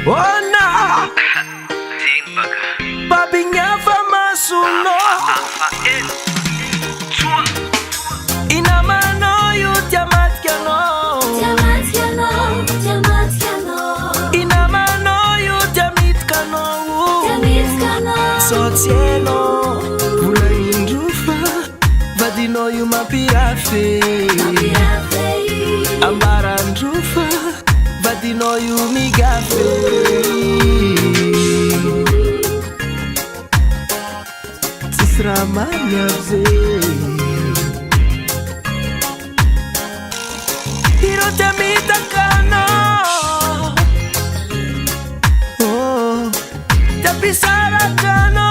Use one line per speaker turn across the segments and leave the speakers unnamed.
Ona Babinha famasuno Inamano yu tiamatkiano Inamano yu tiamitkano Sotieno Vula indrufa Vadino yu mapirafe Ambarandrufa Vadino yu migafe Tisramanya vze Hiro temita kano Oh Tepisara kano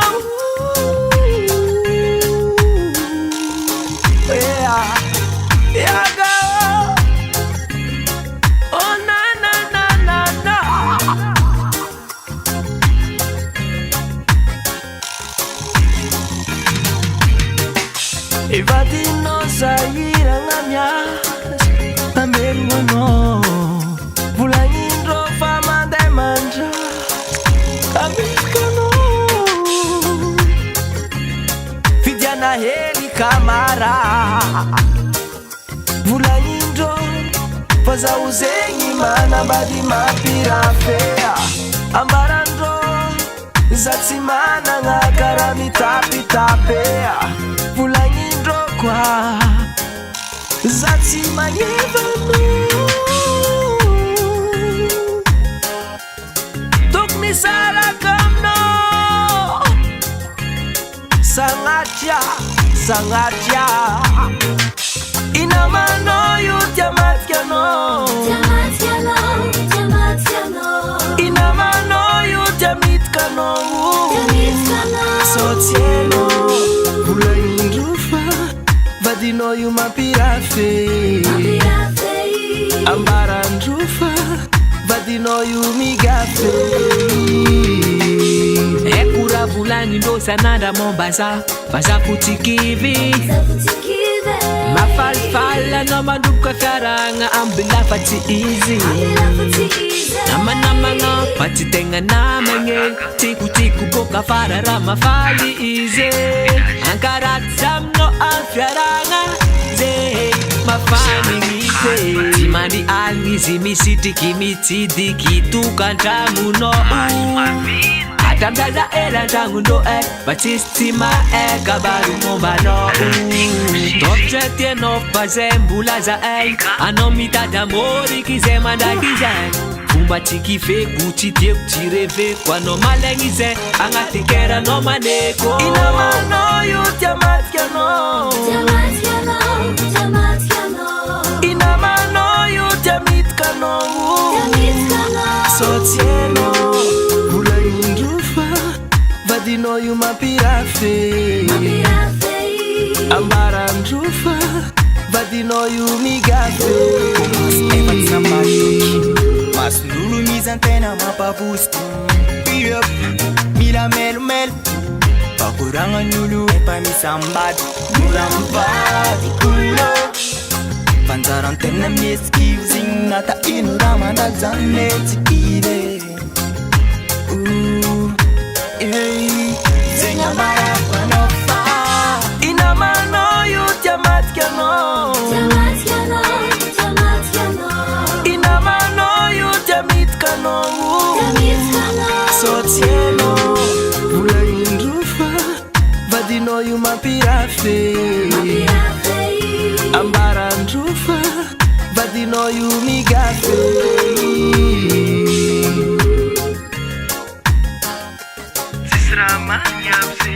Yeah Yeah go Oh na na na na na Evadino saira ngamya Amelmono Vulangindro famande manja Amikano Fidiana heli kamara Vulangindro Faza uzengi mana badi mapirafea Ambarandro Zatsimana ngakarami tapitapea Vulangindro kwa Zatsimanyevano Tukmi sarakamno Sangatya Sangatya Inamano yu tiamatkiano Inamano yu tiamitkano Sotieno Vula indrufa Vadino yu mapirafe Ambarandrufa Vadino yu migafe
Ekura vulani ndo sananda Mombasa Baza futikivi Mafalfala no manduka karanga Ambila fati easy Nama nama nga Fati tenga nama nge Tiku tiku boka farara mafali easy Ankarat samno afyaranga Ze mafani ngite Timani almizi misiti kimiti Diki tukantamu no Atamdada era tangu ndo Batistima kabaru mombano Topche no pazembula za Anomita damori kizemanda kizen Fumba chiki fe guchi tie kutireve Kwa no malengize Angatikera no maneko
Inamano yu tiamatkiano Inamano yu tiamitkano Sotieno Vula indrufa Vadino yu mapirafe Ambarandrufa Vadino yu migafe
Mas nulu mizantena mapavusti Pirep Mila melu melu Pakuranga nulu Epa misambad Mula mpadi kulo Panzarantena mieskiv Zing nata inu ramanda zane tikide Zenya mara panofa
Inamano yu tiamatkiano Inamano yu tiamitkano Sotieno Vula indrufa Vadino yu mapirafe Ambarandrufa Vadino yu migafe Tisramanya vze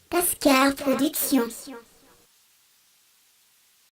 Cascar Production.